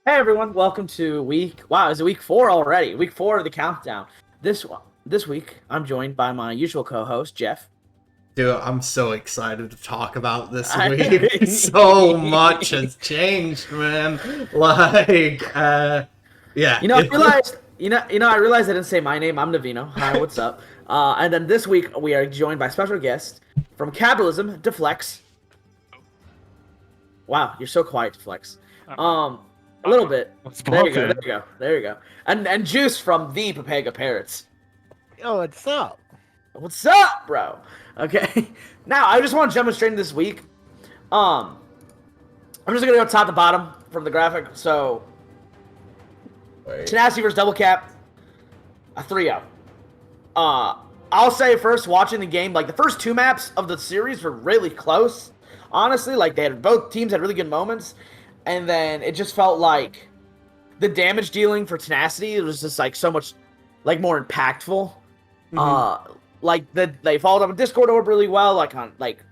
Hey everyone, welcome to is it week 4 already? Week 4 of the countdown. This week, I'm joined by my usual co-host, Jeff. Dude, I'm so excited to talk about this I, week. So much has changed, man. Yeah. you know, I realized, I realized I didn't say my name. I'm Navino. Hi, what's up? And then this week we are joined by special guest from Capitalism, Deflex. Wow, you're so quiet, Deflex. A little bit. There you go. There you go. There you go. And Juice from the Papega Parrots. Yo, what's up? What's up, bro? Okay. Now I just want to jump straight into this week. I'm just gonna go top to bottom from the graphic. So Tenacity versus Double Cap, a 3-0. I'll say first, watching the game, like the first 2 maps of the series were really close. Honestly, like both teams had really good moments, and then it just felt like the damage dealing for Tenacity, it was just like so much like more impactful. They followed up a Discord orb really well, like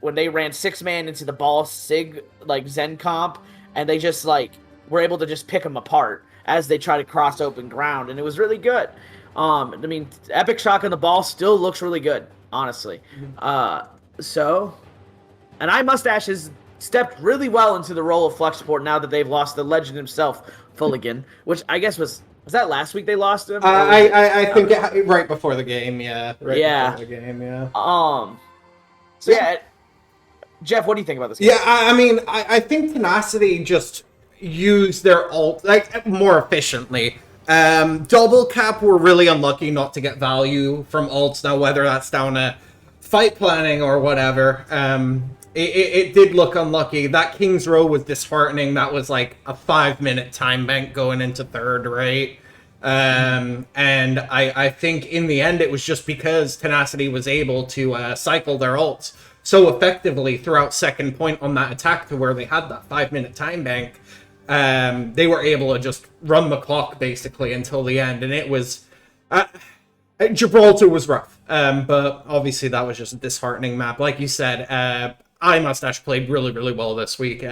when they ran 6-man into the ball sig like Zen comp, and they just like were able to just pick them apart as they try to cross open ground, and it was really good. I mean, Epic Shock on the ball still looks really good, honestly. And iMustache has stepped really well into the role of flex support now that they've lost the legend himself, Fulligan, which I guess was that last week they lost him? I think right before the game, yeah. Yeah. Before the game, yeah. So yeah, Jeff, what do you think about this game? Yeah, I mean, I think Tenacity just used their ult like more efficiently. Double Cap were really unlucky not to get value from ults. Now, whether that's down to fight planning or whatever, it did look unlucky. That King's Row was disheartening. That was like a 5-minute time bank going into third, right? And I think in the end it was just because Tenacity was able to cycle their ults so effectively throughout second point on that attack to where they had that 5-minute time bank. They were able to just run the clock basically until the end, and it was Gibraltar was rough, but obviously that was just a disheartening map. Like you said, iMustache played really, really well this week.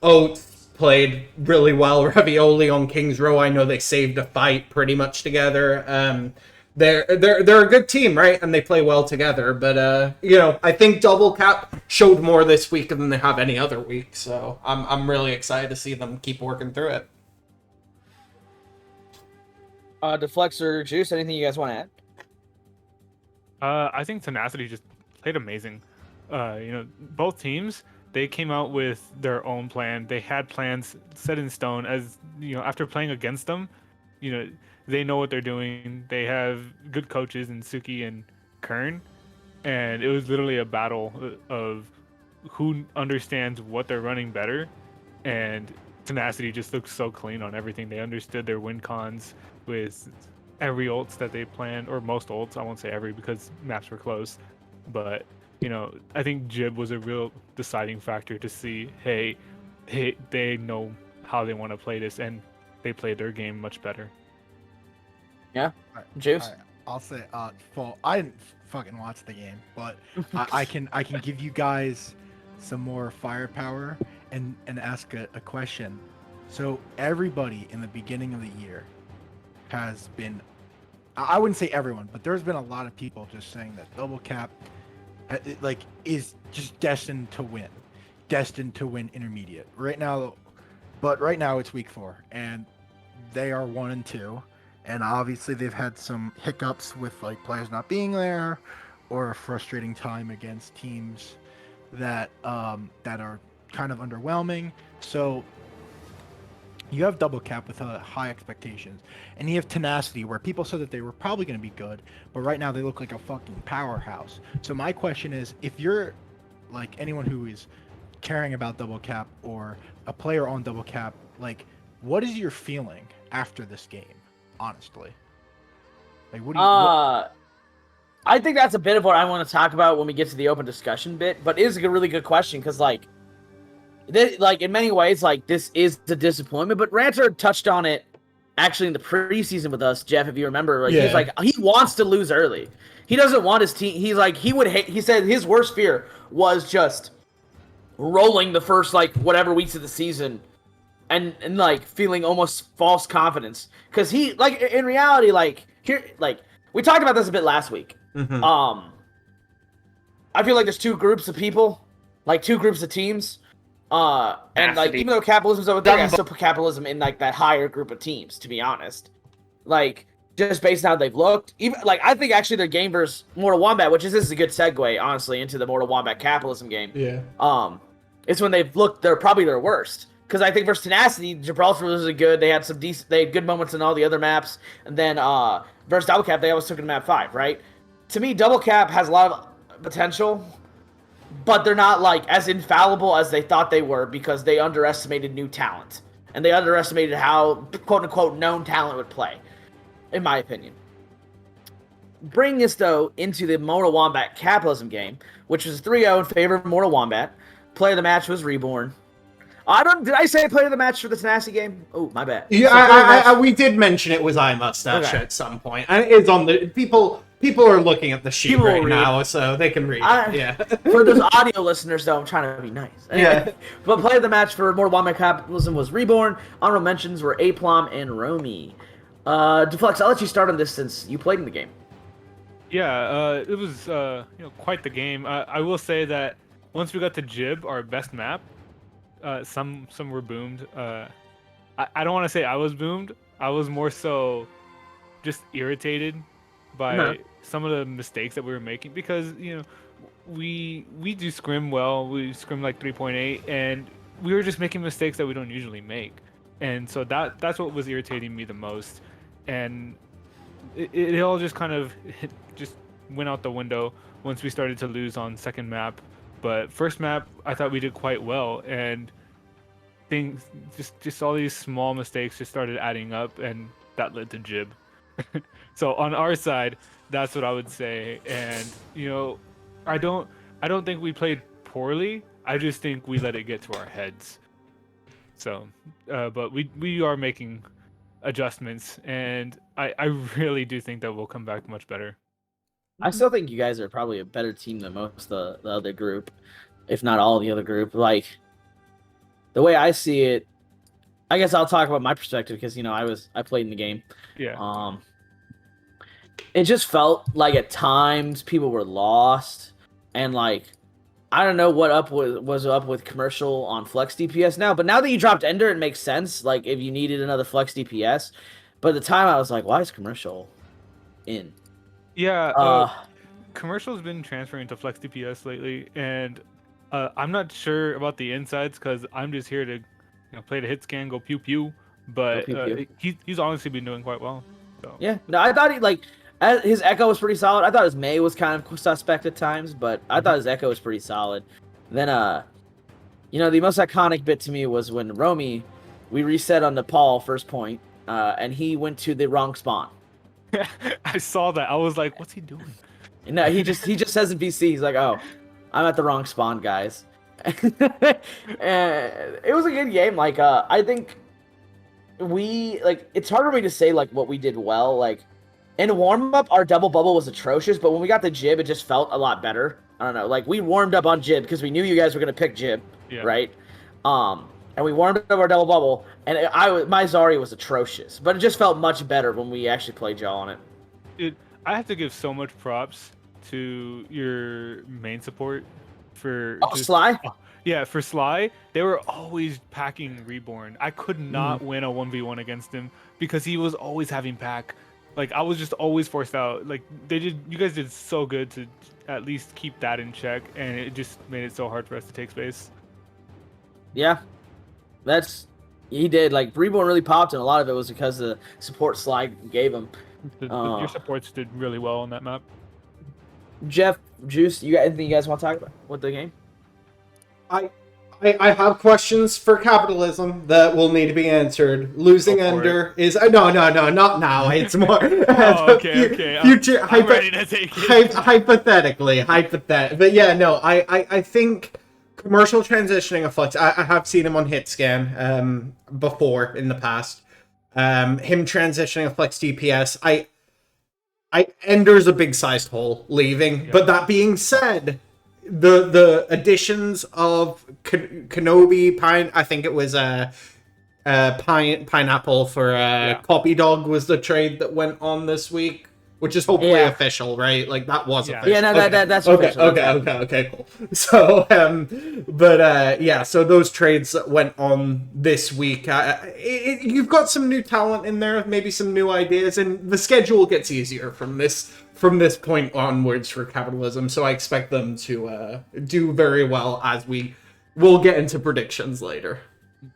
Oath played really well. Ravioli on King's Row, I know they saved a fight pretty much together. They're a good team, right? And they play well together. But I think Double Cap showed more this week than they have any other week. So I'm really excited to see them keep working through it. Deflex or Juice, anything you guys want to add? I think Tenacity just played amazing. Both teams, they came out with their own plan. They had plans set in stone. As after playing against them, they know what they're doing. They have good coaches in Suki and Kern, and it was literally a battle of who understands what they're running better. And Tenacity just looked so clean on everything. They understood their win cons with every ults that they planned, or most ults. I won't say every because maps were close, but I think Jib was a real deciding factor to see, hey, they know how they want to play this, and they played their game much better. Yeah, Juice. I'll say, I didn't fucking watch the game, but I can give you guys some more firepower and ask a question. So everybody in the beginning of the year has been, I wouldn't say everyone, but there's been a lot of people just saying that Double Cap is just destined to win intermediate right now. But right now it's week 4 and they are 1-2, and obviously they've had some hiccups with like players not being there or a frustrating time against teams that are kind of underwhelming. So you have Double Cap with high expectations, and you have Tenacity where people said that they were probably going to be good, but right now they look like a fucking powerhouse. So my question is, if you're like anyone who is caring about Double Cap or a player on Double Cap, like what is your feeling after this game, honestly? Like what do you I think that's a bit of what I want to talk about when we get to the open discussion bit, but it is a really good question because in many ways, this is a disappointment, but Ranter touched on it actually in the preseason with us, Jeff, if you remember. He's like, he wants to lose early. He doesn't want his team. He's like, he said his worst fear was just rolling the first, whatever weeks of the season and like feeling almost false confidence because he like in reality like here like we talked about this a bit last week. Mhm. I feel like there's two groups of people, like two groups of teams. And like even though capitalism's over there, I still put capitalism in like that higher group of teams, to be honest. Like just based on how they've looked. Even like I think actually their game versus Mortal Wombat, which is this is a good segue, honestly, into the Mortal Wombat capitalism game. Yeah. It's when they've looked they're probably their worst. Because I think versus Tenacity, Gibraltar was really good. They had some decent they had good moments in all the other maps. And then versus Double Cap, they always took it to map 5, right? To me, Double Cap has a lot of potential, but they're not like as infallible as they thought they were because they underestimated new talent. And they underestimated how quote unquote known talent would play, in my opinion. Bring this though into the Mortal Wombat capitalism game, which was 3-0 in favor of Mortal Wombat. Player of the match was Reborn. Did I say player of the match for the Tenacity game? Oh, my bad. Yeah, we did mention it was iMustache at some point, and it is on the people. People are looking at the sheet right now, so they can read. Yeah. For those audio listeners, though, I'm trying to be nice. Yeah. But player of the match for Mortal Wombat capitalism was Reborn. Honorable mentions were Aplom and Romy. Deflex, I'll let you start on this since you played in the game. Yeah, it was quite the game. I will say that once we got to Jib, our best map, some were boomed. I don't want to say I was boomed. I was more so just irritated by some of the mistakes that we were making because we do scrim well. We scrim like 3.8, and we were just making mistakes that we don't usually make, and so that's what was irritating me the most, and it all just kind of just went out the window once we started to lose on second map. But first map, I thought we did quite well, and things just all these small mistakes just started adding up, and that led to Jib. So on our side, that's what I would say. And I don't think we played poorly. I just think we let it get to our heads. So, but we are making adjustments, and I really do think that we'll come back much better. I still think you guys are probably a better team than most of the other group, if not all the other group. Like the way I see it, I guess I'll talk about my perspective because I played in the game. Yeah. It just felt like at times people were lost, and like I don't know what was up with commercial on Flex DPS now, but now that you dropped Ender, it makes sense. Like if you needed another Flex DPS, but at the time I was like, why is commercial in? Yeah. Commercial's been transferring to Flex DPS lately, and I'm not sure about the insides because I'm just here to play the hit scan, go pew pew. But he's honestly been doing quite well. So. Yeah, no, I thought his Echo was pretty solid. I thought his May was kind of suspect at times, but I thought his Echo was pretty solid. Then, the most iconic bit to me was when Romy, we reset on Nepal first point, and he went to the wrong spawn. I saw that. I was like, what's he doing? No, he just says in VC, he's like, oh, I'm at the wrong spawn, guys. And it was a good game. Like, I think it's hard for me to say like what we did well. Like in warm up, our double bubble was atrocious, but when we got the Jib, it just felt a lot better. I don't know. Like we warmed up on Jib because we knew you guys were gonna pick Jib, right? And we warmed up our double bubble, and my Zari was atrocious, but it just felt much better when we actually played y'all on it. I have to give so much props to your main support for Sly. Yeah, for Sly, they were always packing Reborn. I could not win a 1v1 against him because he was always having pack. Like I was just always forced out. Like you guys did so good to at least keep that in check, and it just made it so hard for us to take space. Yeah, he did. Like Reborn really popped, and a lot of it was because the support Sly gave him. Your supports did really well on that map. Jeff, Juice, you got anything you guys want to talk about with the game? I have questions for capitalism that will need to be answered. Losing Ender is no, not now. It's more okay. Future I'm ready to take it. hypothetically. But yeah, no. I think commercial transitioning of Flex. I have seen him on Hitscan before in the past. Him transitioning a Flex DPS. Ender's a big sized hole leaving. Yeah. But that being said, the additions of Kenobi, Pine, I think it was Pineapple for Copy Dog was the trade that went on this week, which is hopefully official, right? Like that was official. Yeah, no, that's okay, official. okay, cool. So, so those trades went on this week. You've got some new talent in there, maybe some new ideas, and the schedule gets easier from this point onwards for Capitalism. So I expect them to do very well as we'll get into predictions later.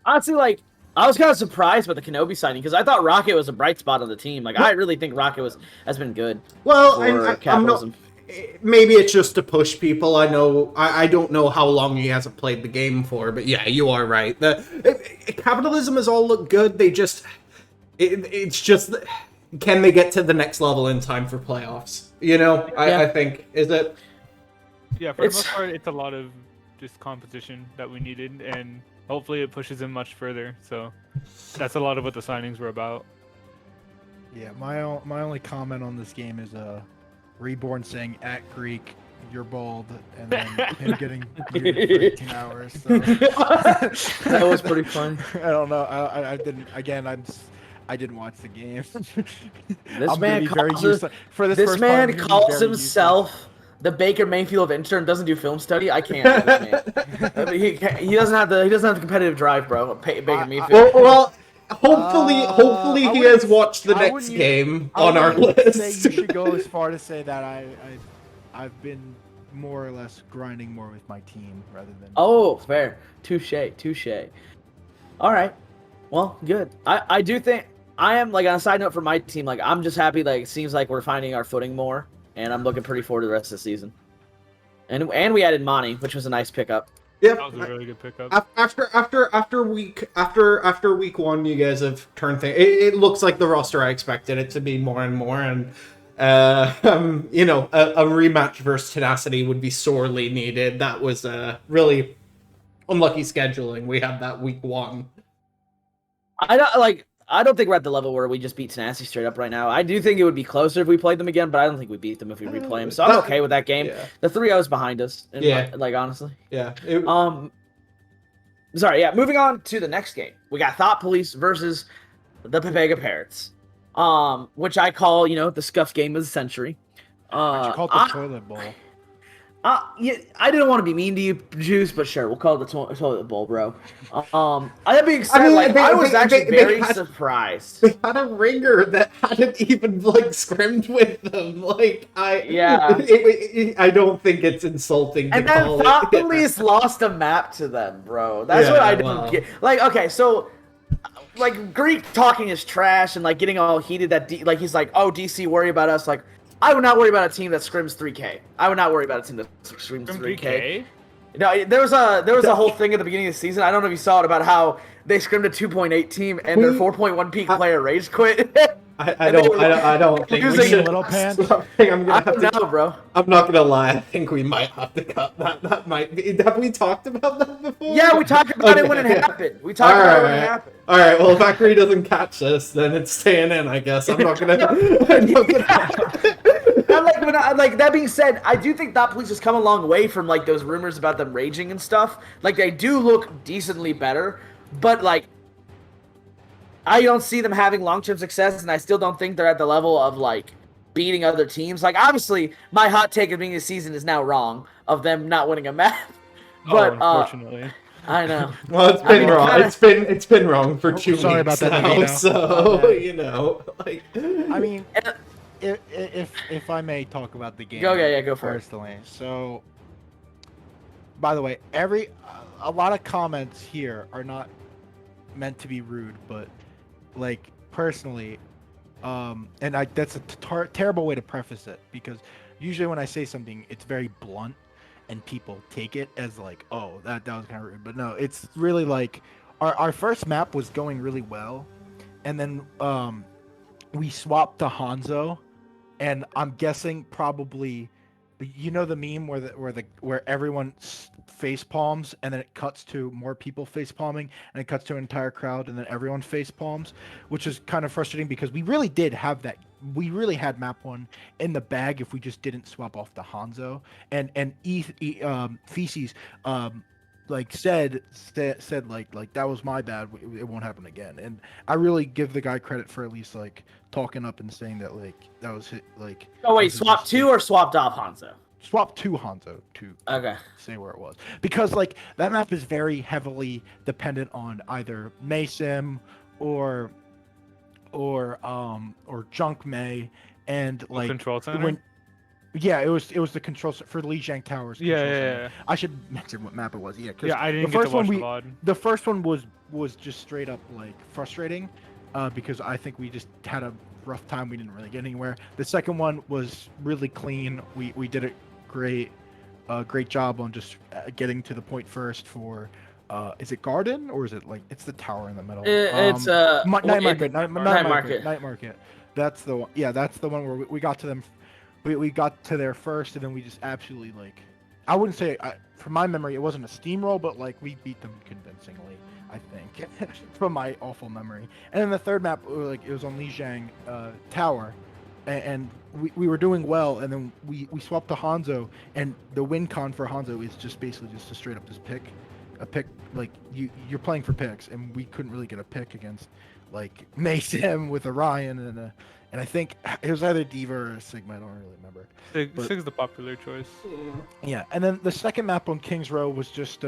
Honestly, like, I was kind of surprised by the Kenobi signing because I thought Rocket was a bright spot on the team. Like, I really think Rocket has been good. Well, for Capitalism. Maybe it's just to push people. I don't know how long he hasn't played the game for, but yeah, you are right. Capitalism has all looked good. It's just, can they get to the next level in time for playoffs? You know, I think, is it? Yeah, for the most part, it's a lot of just composition that we needed, and hopefully it pushes him much further. So that's a lot of what the signings were about. Yeah, my only comment on this game is Reborn saying at Greek, you're bald, and then him getting muted for 18 hours. So. That was pretty fun. I don't know. I didn't. Again, I didn't watch the game. This man calls himself the Baker Mayfield of intern. Doesn't do film study. I can't. This man. He doesn't have the competitive drive, bro. Baker Mayfield. Well, hopefully he has watched the next game on our list. You should go as far to say that I've been more or less grinding more with my team rather than. Oh, fair. Touche. All right. Well, good. I do think I am, like, on a side note for my team, like, I'm just happy, like, it seems like we're finding our footing more, and I'm looking pretty forward to the rest of the season. And we added Monty, which was a nice pickup. Yeah, that was a really good pickup. After week one, you guys have turned things. It looks like the roster I expected it to be more and more, and a rematch versus Tenacity would be sorely needed. That was really unlucky scheduling. We had that week one. I don't think we're at the level where we just beat Tenacity straight up right now. I do think it would be closer if we played them again, but I don't think we beat them if we replay them. So I'm okay with that game. Yeah. The 3-0's behind us. Honestly. Yeah. Moving on to the next game. We got Thought Police versus the Pepega Parrots. Which I call, the scuffed game of the century. Why'd you call it the toilet bowl? I didn't want to be mean to you, Juice, but sure, we'll call it the toilet bowl, bro. That being said, I was actually very surprised. They had a ringer that hadn't even scrimmed with them. I don't think it's insulting to call it. And then Police lost a map to them, bro. That's what I didn't get. Okay, so Greek talking is trash and getting all heated that he's like, oh, DC worry about us, I would not worry about a team that scrims 3K. I would not worry about a team that scrims 3K. No, there was a whole thing at the beginning of the season. I don't know if you saw it about how they scrimmed a 2.8 team and their 4.1 peak player rage quit. I don't think we should. Little pants. I'm not gonna lie. I think we might have to cut that. That might be. Have we talked about that before? Yeah, we talked about it when it happened. All right. Well, if Akri doesn't catch this, then it's staying in. I guess I'm not gonna. That being said, I do think Thought Police has come a long way from those rumors about them raging and stuff. They do look decently better, but I don't see them having long-term success, and I still don't think they're at the level of beating other teams. Obviously, my hot take of being the season is now wrong of them not winning a map. But unfortunately. I know. Well, it's been wrong. It's been wrong for 2 weeks about that now. So I mean, if I may talk about the game. Go for it. So, by the way, a lot of comments here are not meant to be rude, but personally, that's a terrible way to preface it, because usually when I say something, it's very blunt, and people take it as oh, that was kind of rude. But no, it's really our first map was going really well, and then we swapped to Hanzo, and I'm guessing probably, the meme where everyone face palms and then it cuts to more people face palming and it cuts to an entire crowd and then everyone face palms, which is kind of frustrating because we really did have that. We really had map 1 in the bag if we just didn't swap off the Hanzo and Feces like said like that was my bad. It won't happen again. And I really give the guy credit for at least like talking up and saying that like that was like. Oh wait, was his swap mistake. 2 or swapped off Hanzo? Swap to Hanzo to Okay. say where it was, because like that map is very heavily dependent on either Maysim or Junk May, and like Control center. when yeah, it was the control for Lijiang Towers. Yeah, control yeah, center. yeah. I should mention what map it was. Yeah, 'cause Yeah, I didn't the get first to watch one the VOD. the first one was just straight up like frustrating, because I think we just had a rough time. We didn't really get anywhere. The second one was really clean. We did it great. Great job on just getting to the point first for. Is it Garden or is it like it's the tower in the middle? It's Night Market. Night Night Market. Night Market. That's the one. Yeah, that's the one where we got to them. We got to there first, and then we just absolutely like. I wouldn't say, from my memory, it wasn't a steamroll, but like we beat them convincingly. I think, from my awful memory. And then the third map, like it was on Lijiang Tower, and we were doing well, and then we swapped to Hanzo, and the win con for Hanzo is just basically just a straight up just pick, a pick like you're playing for picks, and we couldn't really get a pick against like Mason with Orion and I think it was either Diva or Sigma. I don't really remember. Sig's the popular choice. Yeah, and then the second map on Kings Row was just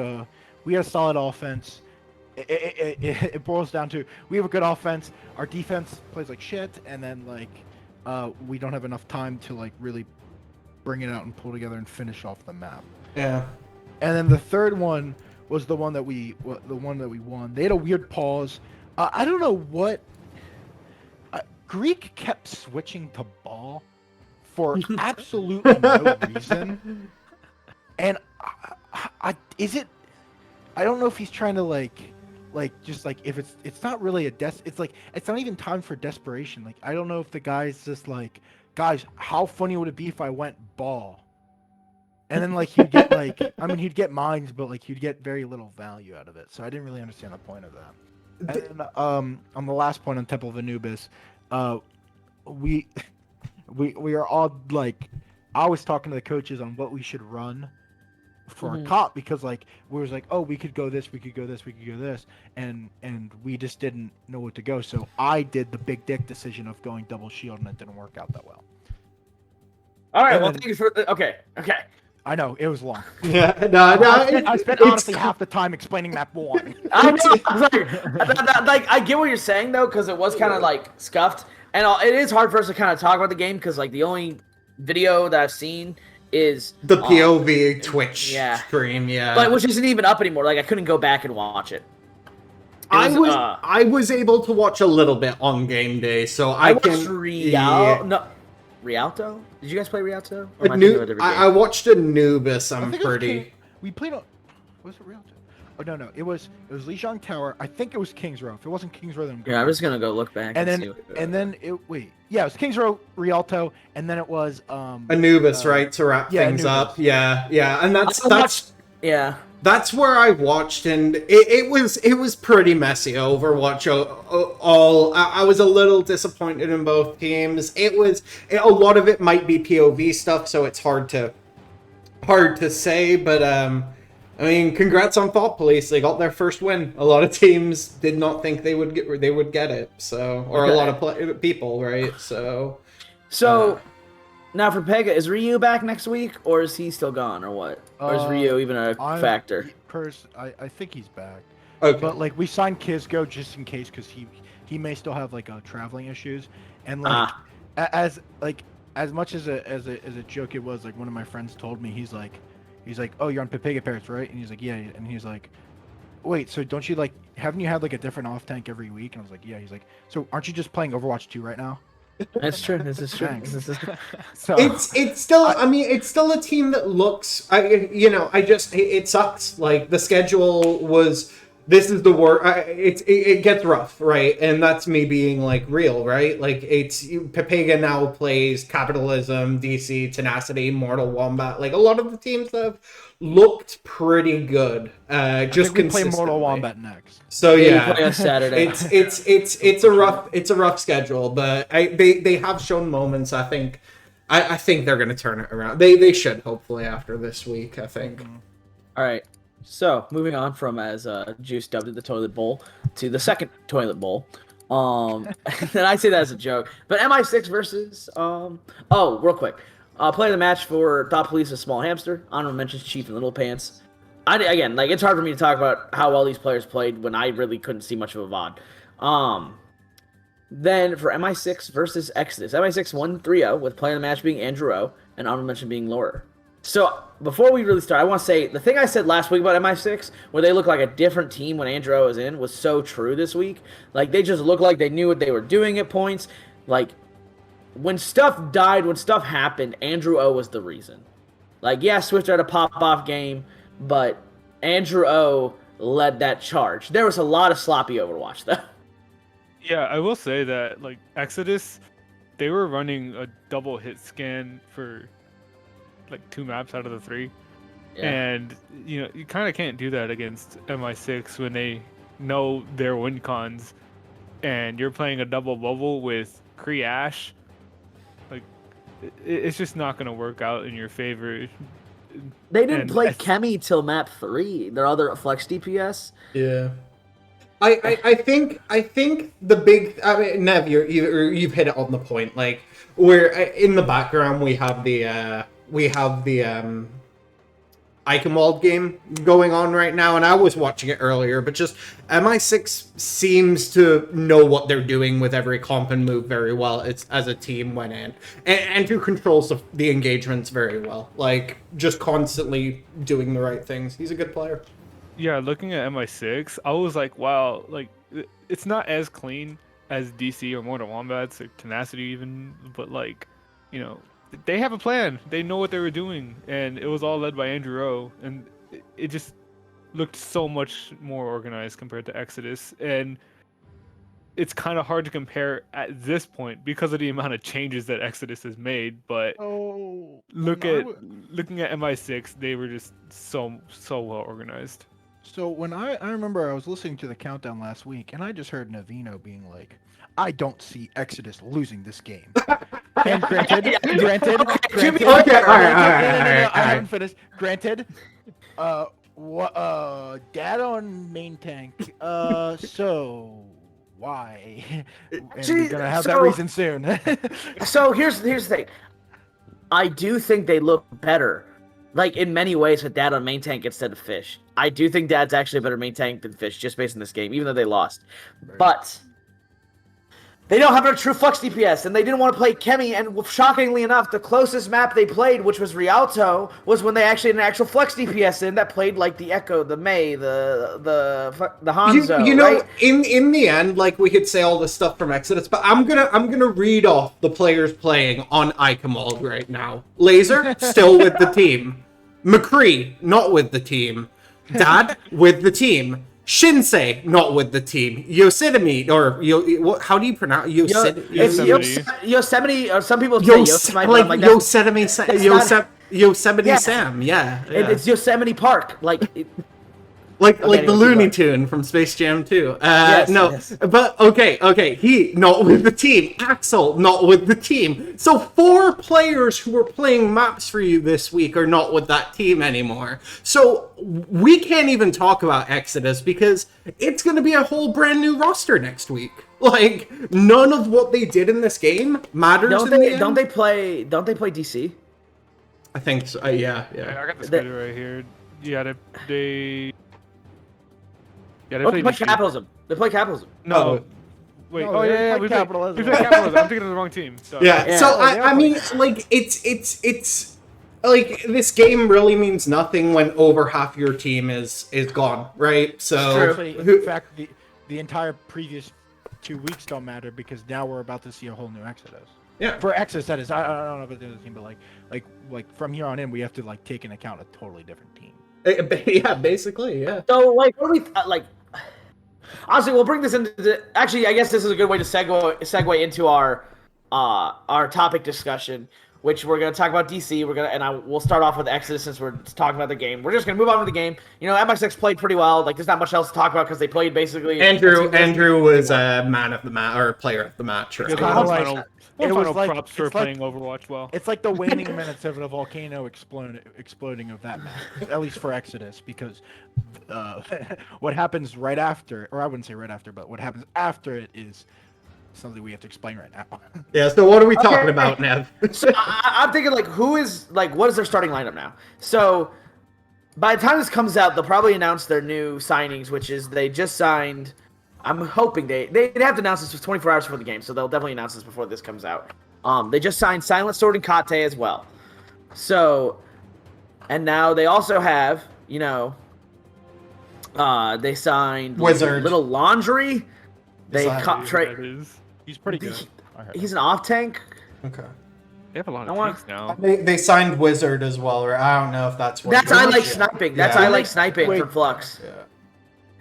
we had a solid offense. It boils down to we have a good offense. Our defense plays like shit, and then like we don't have enough time to like really bring it out and pull together and finish off the map. Yeah. And then the third one was the one that we won. They had a weird pause. I don't know what. Greek kept switching to ball for absolutely no reason, and I don't know if he's trying to like just like if it's not really it's like it's not even time for desperation. Like I don't know if the guy's just like, guys, how funny would it be if I went ball? And then like he'd get like he'd get mines, but like he'd get very little value out of it. So I didn't really understand the point of that. And then, on the last point on Temple of Anubis, we are all like, I was talking to the coaches on what we should run for a cop, because like we was like, oh, we could go this, we could go this, we could go this, and we just didn't know what to go. So I did the big dick decision of going double shield, and it didn't work out that well. All right, And well, then- thank you for okay. I know it was long. Yeah, no. I spent honestly half the time explaining map 1. I know, like I get what you're saying though, because it was kind of like scuffed, and it is hard for us to kind of talk about the game because like the only video that I've seen is The POV Twitch yeah. stream, yeah. but which isn't even up anymore. Like I couldn't go back and watch it. I was able to watch a little bit on game day, so I watched can. Rialto? Did you guys play Rialto? Or am I thinking of a different I game? watched Anubis. I I'm think it was pretty. we played on. Was it Real? Oh no, it was Lijiang Tower. I think it was Kings Row. If it wasn't Kings Row, then Yeah, I'm just gonna go look back. and see then it was Kings Row, Rialto, and then it was Anubis, right, to wrap yeah, things Anubis. up. Yeah, and yeah. that's where I watched, and it was pretty messy. Overwatch all. I was a little disappointed in both teams. A lot of it might be POV stuff, so it's hard to say. But I mean, congrats on Thought Police. They got their first win. A lot of teams did not think they would get it. So, or Okay. a lot of people, right? So. Now for Pega, is Ryu back next week, or is he still gone, or what? Or is Ryu even a factor? I think he's back. Okay. But like we signed Kizgo just in case, because he may still have like traveling issues, and like as much as a joke it was, like one of my friends told me, he's like, oh, you're on Pepega Parrots, right? And he's like, yeah, and he's like, wait, so don't you like, haven't you had like a different off tank every week? And I was like, yeah. He's like, so aren't you just playing Overwatch 2 right now? That's true. This is true. Thanks. This is So It's still. I mean, it's still a team that looks. It sucks. Like the schedule was. This is the work. It gets rough, right? And that's me being like real, right? Like Pepega now plays Capitalism, DC, Tenacity, Mortal Wombat. Like a lot of the teams that have looked pretty good. I Just think we play consistently. Mortal Wombat next. So you yeah, play on Saturday. it's a rough schedule, but they have shown moments. I think they're gonna turn it around. They should, hopefully, after this week. I think. All right. So, moving on from as Juice dubbed it the toilet bowl to the second toilet bowl. And I say that as a joke. But MI6 versus oh, real quick. Play of the match for Thought Police is Small Hamster. Honorable mentions Chief and Little Pants. Again, like it's hard for me to talk about how well these players played when I really couldn't see much of a VOD. Then for MI6 versus Exodus, MI6 won 3-0 with play of the match being Andrew O and honorable mention being Laura. So before we really start, I want to say the thing I said last week about MI6, where they look like a different team when Andrew O was in, was so true this week. Like they just looked like they knew what they were doing at points. Like when stuff died, when stuff happened, Andrew O was the reason. Like yeah, Swift had a pop-off game, but Andrew O led that charge. There was a lot of sloppy Overwatch though. Yeah, I will say that like Exodus, they were running a double hit scan for like 2 maps out of the 3. Yeah. And you kind of can't do that against MI6 when they know their win cons and you're playing a double bubble with Kree Ash. Like it's just not going to work out in your favor. They didn't play Kemi till map 3, their other flex DPS. Yeah. I think the big Nev, you've hit it on the point. Like where in the background we have the Eichenwald game going on right now, and I was watching it earlier, but just MI6 seems to know what they're doing with every comp and move very well. It's as a team went in, and who controls the engagements very well. Like just constantly doing the right things. He's a good player. Yeah, looking at MI6, I was like, wow, like it's not as clean as DC or Mortal Wombats or Tenacity even, but like, they have a plan. They know what they were doing, and it was all led by Andrew O, and it just looked so much more organized compared to Exodus, and it's kind of hard to compare at this point because of the amount of changes that Exodus has made, but looking at MI6, they were just so well organized. So when I remember I was listening to the countdown last week, and I just heard Navino being like, "I don't see Exodus losing this game." And granted, Okay, all right. I haven't finished. Granted, dad on main tank. So why? And we're gonna have that reason soon. So here's the thing. I do think they look better. Like, in many ways, with Dad on main tank instead of Fish. I do think Dad's actually a better main tank than Fish, just based on this game, even though they lost. But they don't have a true Flux DPS, and they didn't want to play Kemi, and shockingly enough, the closest map they played, which was Rialto, was when they actually had an actual Flux DPS in that played, like, the Echo, the Mei, the Hanzo, right? in the end, like, we could say all this stuff from Exodus, but I'm gonna read off the players playing on Eichenwald right now. Laser, still with the team. McCree, not with the team. Dad, with the team. Shinsei, not with the team. Yosemite, or how do you pronounce Yosemite, or some people say Yosemite. Like Yosemite Sam, yeah. It's Yosemite Park, like the Looney Tune from Space Jam 2. Yes. But okay, he not with the team. Axel not with the team. So 4 players who were playing maps for you this week are not with that team anymore. So we can't even talk about Exodus because it's going to be a whole brand new roster next week. Like none of what they did in this game matters. Don't they play DC? I think so. Yeah. I got the schedule right here. Yeah, they play Capitalism. They play Capitalism. No. Wait. No, We play Capitalism. I'm thinking of the wrong team. Sorry. Yeah. So I mean, like, it's like this game really means nothing when over half your team is gone, right? So in fact, the entire previous 2 weeks don't matter because now we're about to see a whole new Exodus. Yeah. For Exodus, that is. I don't know about the other team, but like from here on in, we have to like take into account a totally different team. Yeah, basically, yeah. So, like, what do we like? Honestly, we'll bring this into actually, I guess this is a good way to segue into our topic discussion. which we're gonna talk about DC. We'll start off with Exodus since we're talking about the game. We're just gonna move on to the game. You know, MXX played pretty well. Like, there's not much else to talk about because they played basically. Andrew was man of the match or player of the match. Or Yeah, kinda one like- final, it one was final like- props for it's like- playing Overwatch well. It's like the waning minutes of a volcano exploding of that map, at least for Exodus, because what happens right after, or I wouldn't say right after, but what happens after it is something we have to explain right now. Yeah, so what are we talking about, Nev? So I'm thinking, like, what is their starting lineup now? So by the time this comes out, they'll probably announce their new signings, which is they just signed. I'm hoping they'd have to announce this 24 hours before the game, so they'll definitely announce this before this comes out. They just signed Silent Sword and Kate as well. So, and now they also have, you know, they signed Wizard. Little Laundry. They Signed cut That is. He's pretty good. I heard. He's an off tank. Okay. They have a lot I of want- tanks now. They signed Wizard as well, or I don't know if that's what. That's I like sniping. That's Yeah. I like sniping Wait. from Flux. Yeah.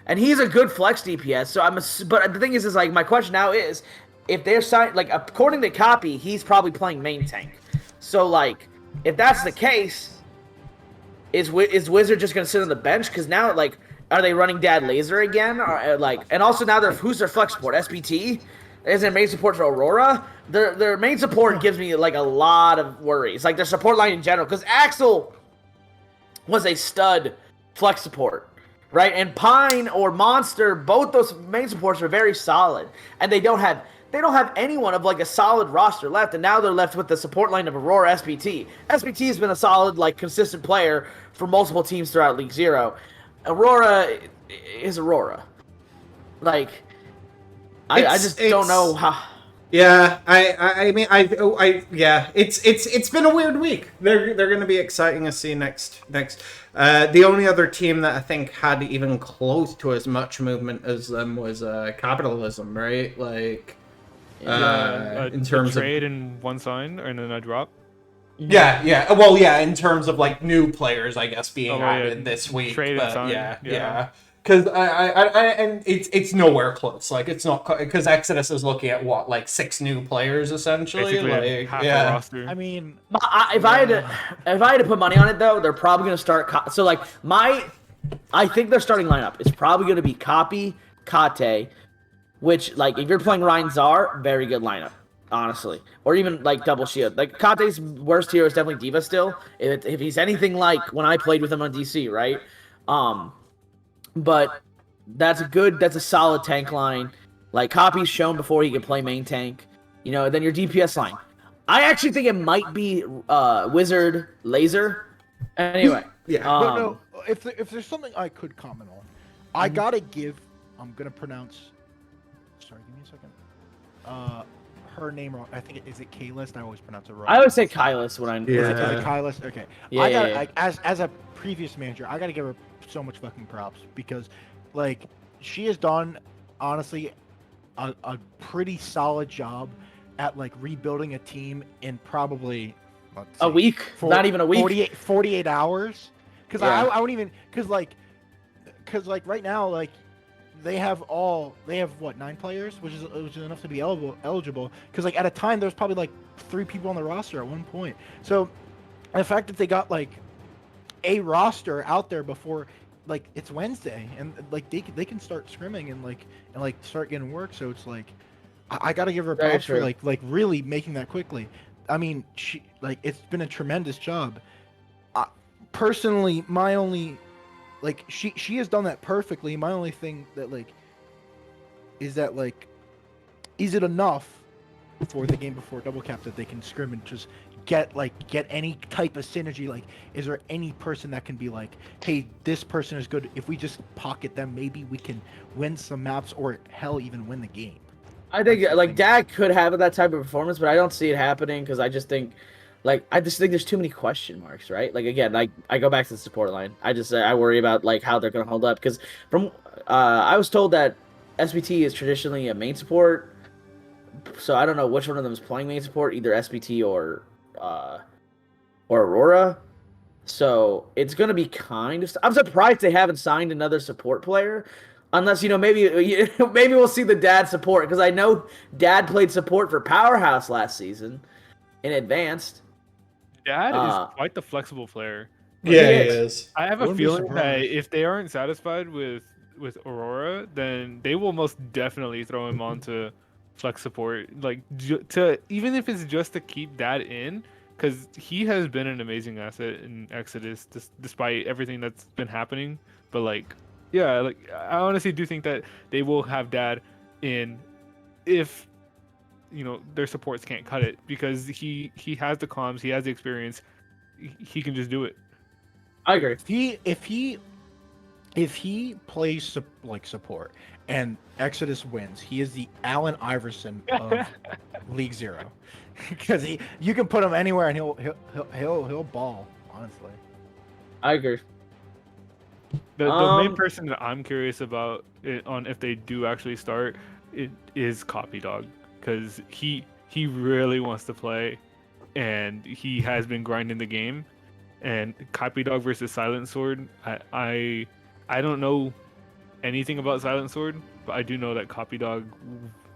And he's a good flex DPS. So but the thing is like my question now is, if they're signed, like according to Copy, he's probably playing main tank. So like, if that's the case, is Wizard just gonna sit on the bench? Because now like, are they running Dad Laser again? Or like, and also now who's their flex support? SPT? Is there main support for Aurora? Their main support gives me like a lot of worries. Like their support line in general, because Axel was a stud flex support. Right, and Pine or Monster, both those main supports are very solid, and they don't have anyone of like a solid roster left, and now they're left with the support line of Aurora SPT. SPT has been a solid, like consistent player for multiple teams throughout League Zero. Aurora is Aurora. Like, I just don't know how. Yeah, I mean, yeah, it's been a weird week. They're gonna be exciting to see next. The only other team that I think had even close to as much movement as them was Capitalism, right? Like, in terms of trade and one sign and then a drop. yeah, well, yeah, in terms of like new players, I guess being yeah, added this week. trade and but sign, yeah. yeah. Because and it's nowhere close. Like it's not because Exodus is looking at what like 6 new players essentially. Basically, Like half the yeah, roster. I mean, If I had to put money on it though, they're probably gonna start. So like I think their starting lineup is probably gonna be Copy, Kate, which like if you're playing Ryan Czar, very good lineup, honestly. Or even like Double Shield. Like Kate's worst hero is definitely Diva still. If he's anything like when I played with him on DC, right? But that's a solid tank line. Like Copy's shown before he can play main tank. You know, then your DPS line. I actually think it might be Wizard Laser. Anyway, yeah. but no, if there's something I could comment on, I gotta give. I'm gonna pronounce. Sorry, give me a second. Her name wrong. I think is it Kaylist? I always pronounce it wrong. I always say Kylus when I'm. Yeah. Is it Kaylist? Okay. Yeah, I gotta, yeah, yeah. as a previous manager, I gotta give her so much fucking props because, like, she has done honestly a pretty solid job at like rebuilding a team in probably A week, not even a week. 48 hours. Because Yeah. I wouldn't even because like right now like they have what 9 players, which is enough to be eligible. Because like at a time there's probably like 3 people on the roster at one point. So the fact that they got like a roster out there before like it's Wednesday and like they can start scrimming and start getting work. So it's like I gotta give her Very props for true. like really making that quickly. I mean, she like it's been a tremendous job. Personally, my only like she has done that perfectly. My only thing that like is that like is it enough for the game before double cap that they can scrim and just get any type of synergy? Like, is there any person that can be like, hey, this person is good. If we just pocket them, maybe we can win some maps or hell even win the game. I think That's the like thing. Dak could have that type of performance, but I don't see it happening because I just think there's too many question marks, right? Like again, I go back to the support line. I worry about like how they're gonna hold up because from I was told that SBT is traditionally a main support, so I don't know which one of them is playing main support, either SBT or Aurora. So it's gonna be kind of. I'm surprised they haven't signed another support player, unless maybe we'll see the Dad support because I know Dad played support for Powerhouse last season in advanced. Dad is Uh, quite the flexible player. Yeah, He he is. is. I have I a wouldn't be feeling that surprised. if they aren't satisfied with Aurora, then they will most definitely throw him onto flex support. Like to even if it's just to keep Dad in, because he has been an amazing asset in Exodus, despite everything that's been happening. But like, yeah, like I honestly do think that they will have Dad in if their supports can't cut it because he has the comms, he has the experience, he can just do it. I agree. If he plays like support and Exodus wins, he is the Allen Iverson of League Zero, because you can put him anywhere and he'll ball. Honestly, I agree. The main person that I'm curious about on if they do actually start it is Copy Dog because he really wants to play and he has been grinding the game. And Copy Dog versus Silent Sword, I don't know anything about Silent Sword, but I do know that Copy Dog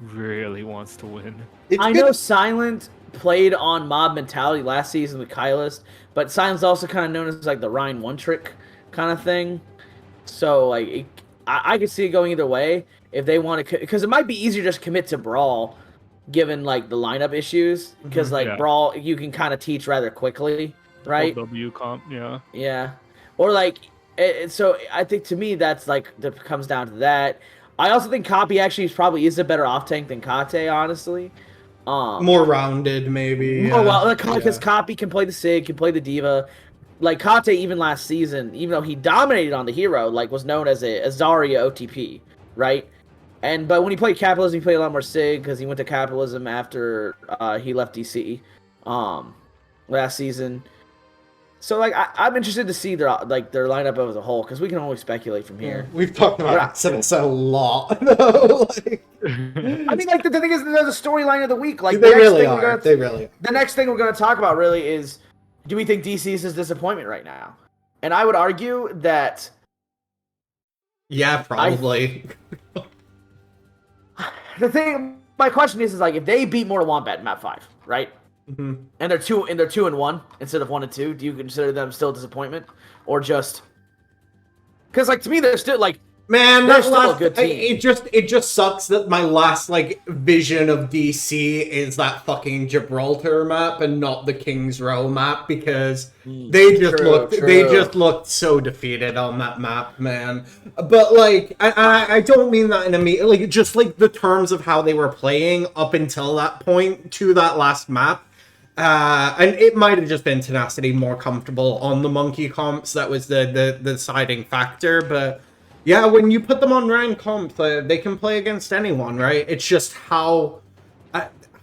really wants to win. It's I know been Silent played on Mob Mentality last season with Kylist, but Silent's also kind of known as like the Ryan One Trick kind of thing. So like, I could see it going either way if they want to, because it might be easier just commit to Brawl, given like the lineup issues, because like Yeah, Brawl you can kind of teach rather quickly, the full right? W comp, yeah. Yeah, or like, so I think to me that's like that comes down to that. I also think Copy actually probably is a better off tank than Kate, honestly. Um, more rounded, maybe. more well, like because Yeah. Copy can play the Sig, can play the Diva. Like Kate, even last season, even though he dominated on the hero, like was known as a Zarya OTP, right? But when he played Capitalism, he played a lot more Sig because he went to Capitalism after he left DC last season. So like I'm interested to see their lineup as a whole because we can only speculate from here. We've talked about Yeah. Exodus a lot, though. Like, I mean, like the thing is, there's a storyline of the week. Like they really are. They really are. the next thing we're gonna talk about really is, do we think DC is his disappointment right now? And I would argue that Yeah, probably. my question is like if they beat Mortal Kombat in map 5, right? Mhm. And they're 2-1 instead of 1-2, do you consider them still a disappointment, or just because like to me they're still like Man, they're that still a last good team. it just sucks that my last like vision of DC is that fucking Gibraltar map and not the King's Row map because they just looked so defeated on that map, man. But like I don't mean that in a like just like the terms of how they were playing up until that point to that last map. And it might have just been Tenacity more comfortable on the monkey comps. That was the deciding factor. But yeah, when you put them on round comp, they can play against anyone, right? It's just how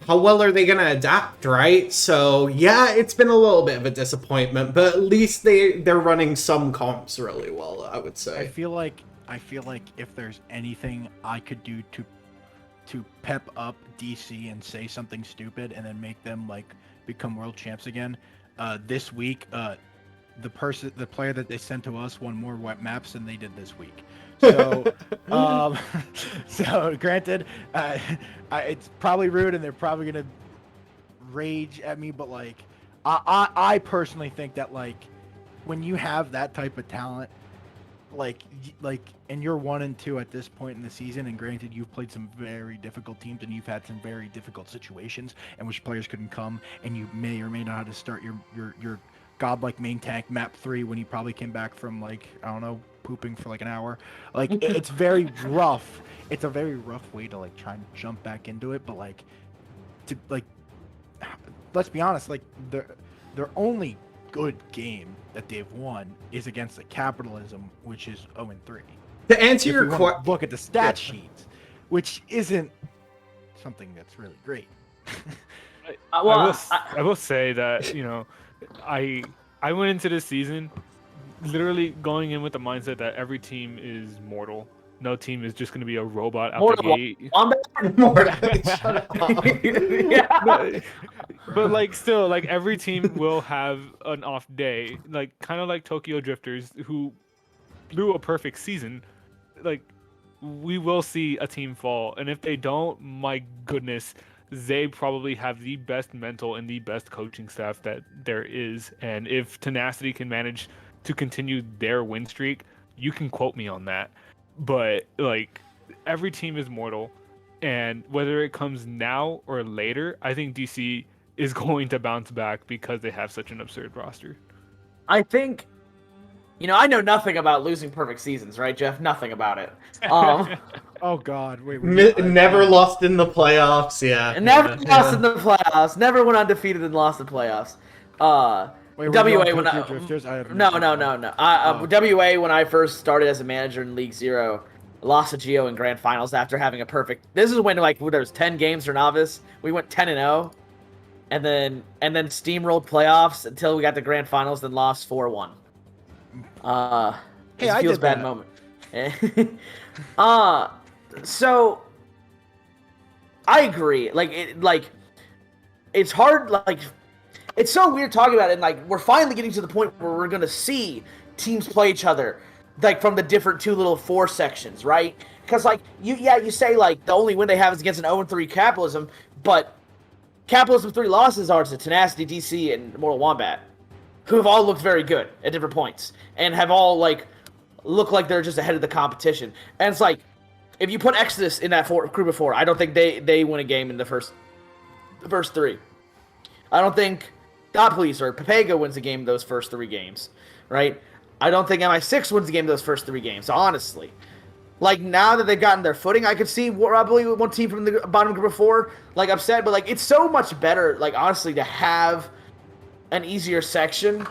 well are they gonna adapt, right? So yeah, it's been a little bit of a disappointment, but at least they're running some comps really well, I would I say. feel like if there's anything I could do to pep up DC and say something stupid and then make them like become world champs again, this week, the player that they sent to us won more wet maps than they did this week. So, so granted, it's probably rude and they're probably gonna rage at me, but like, I personally think that like when you have that type of talent, and you're 1-2 at this point in the season, and granted you've played some very difficult teams and you've had some very difficult situations in which players couldn't come, and you may or may not have to start your godlike main tank map 3 when he probably came back from like, I don't know, pooping for like an hour. Like it's very rough. It's a very rough way to like try and jump back into it, but like to like, let's be honest, like their only good game that they've won is against the Capitalism, which is 0-3. To answer If your we want question, to look at the stat sheet, which isn't something that's really great. I will say that I went into this season literally going in with the mindset that every team is mortal. No team is just going to be a robot out the gate. Shut up. Yeah. But like still, like every team will have an off day, like kind of like Tokyo Drifters who blew a perfect season. Like we will see a team fall, and if they don't, my goodness, they probably have the best mental and the best coaching staff that there is. And if Tenacity can manage to continue their win streak, you can quote me on that. But like, every team is mortal, and whether it comes now or later, I think DC is going to bounce back because they have such an absurd roster. I think, I know nothing about losing perfect seasons, right, Jeff? Nothing about it. Oh God, wait. Never lost in the playoffs. Yeah. Never lost in the playoffs. Never went undefeated and lost in playoffs. Wait, WA when I, Drifters? I have no. Oh. WA when I first started as a manager in League Zero, lost to Geo in grand finals after having a perfect. This is when there was 10 games for Novice. We went 10-0, and then steamrolled playoffs until we got to grand finals, then lost 4-1. Hey, it I feels did bad that. moment. So I agree. It's hard. It's so weird talking about it. And we're finally getting to the point where we're gonna see teams play each other, from the different 2-4 sections, right? Because you say the only win they have is against an 0-3 Capitalism, but Capitalism 3 losses are to Tenacity, DC, and Mortal Wombat, who have all looked very good at different points and have all look like they're just ahead of the competition. And it's if you put Exodus in that group of 4, I don't think they win a game in the first 3. I don't think Dot Police or Papega wins a game in those first 3 games, right? I don't think MI6 wins a game in those first 3 games, honestly. Now that they've gotten their footing, I could see probably one team from the bottom group of 4 upset, but it's so much better, honestly, to have an easier section,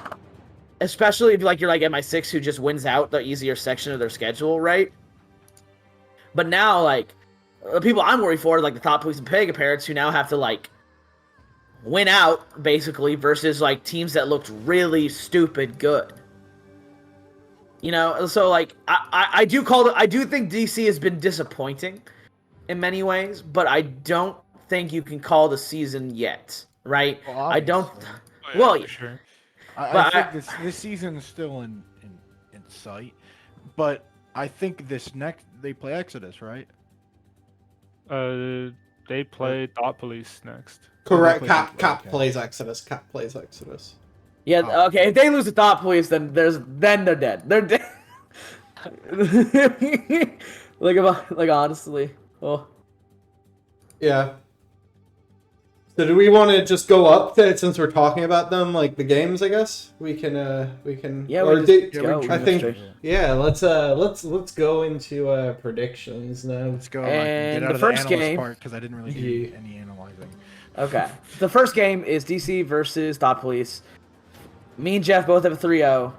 especially if you're MI6 who just wins out the easier section of their schedule, right? But now, the people I'm worried for, the Thought Police and Pega parents, who now have to win out basically versus teams that looked really stupid good. So I do think DC has been disappointing in many ways, but I don't think you can call the season yet, right? Well, I don't. obviously. Well, for sure. I think this season is still in sight, but I think they play Exodus, right? They play Thought Police next. Correct. Okay. Cap plays Exodus. Cap plays Exodus. yeah. Oh. Okay. If they lose to Thought Police, then they're dead. They're dead. Honestly. Oh. Yeah. So do we want to just go up to it since we're talking about them, the games? I guess we can. Yeah. Or We did, just go. I think. Straight. Yeah. Let's go into predictions now. Let's go. And get out the of first the analyst game- part because I didn't really do any analyzing. Okay. The first game is DC versus Thought Police. Me and Jeff both have a 3-0.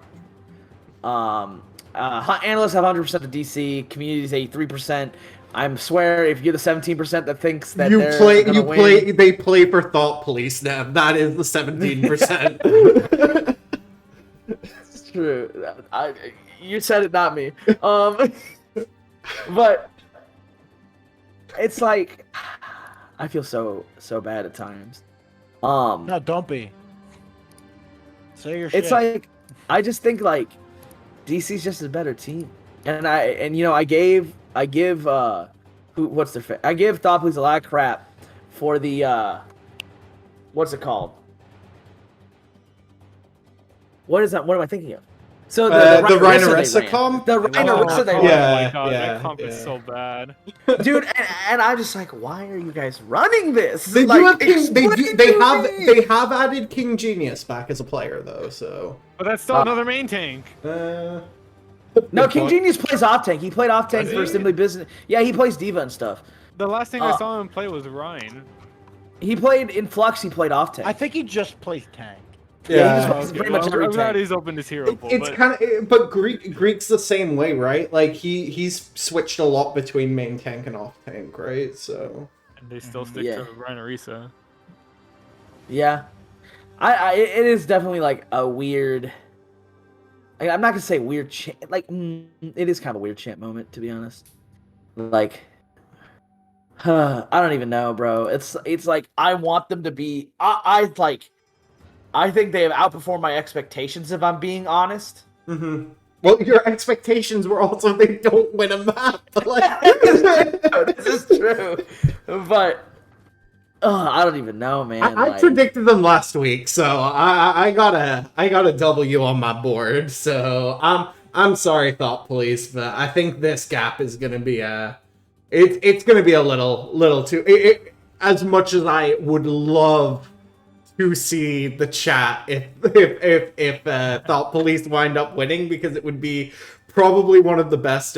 Analysts have 100% to DC. Community's 83%. I swear, if you're the 17% that thinks that they're gonna win, they play for Thought Police now. That is the 17%. it's true. You said it, not me. But it's I feel so bad at times. No, don't be. Say your shit. It's I just think DC's just a better team, and I give I give Thought Police a lot of crap for the what's it called? What is that? What am I thinking of? So the Rhinoressa comp? The Rhinoressa they Oh ran. Yeah, my god, yeah, that comp is yeah. so bad. Dude, and I'm just why are you guys running this? They do have King, they explain have to me. they have added King Genius back as a player though, so But that's still another main tank. No, good King point. Genius plays off tank. He played off tank Does for he? Simply Business. Yeah, he plays Diva and stuff. The last thing I saw him play was Ryan. He played in Flux. He played off tank. I think he just plays tank. Yeah, he just Yeah. plays pretty much every I'm glad tank. he's opened his hero pool. It's but kind of, but Greek's the same way, right? He's switched a lot between main tank and off tank, right? So and they still stick Yeah. to Ryan Arisa. Yeah, it is definitely a weird. I'm not gonna say weird chant. It is kind of a weird chant moment, to be honest. I don't even know, bro. It's I want them to be. I think they have outperformed my expectations, if I'm being honest. Mm-hmm. Well, your expectations were also they don't win a map. This is true, but I don't even know, man. I Like, predicted them last week, so I got a W on my board. So I'm sorry, Thought Police, but I think this gap is gonna be it's gonna be a little too. As much as I would love to see the chat if Thought Police wind up winning, because it would be probably one of the best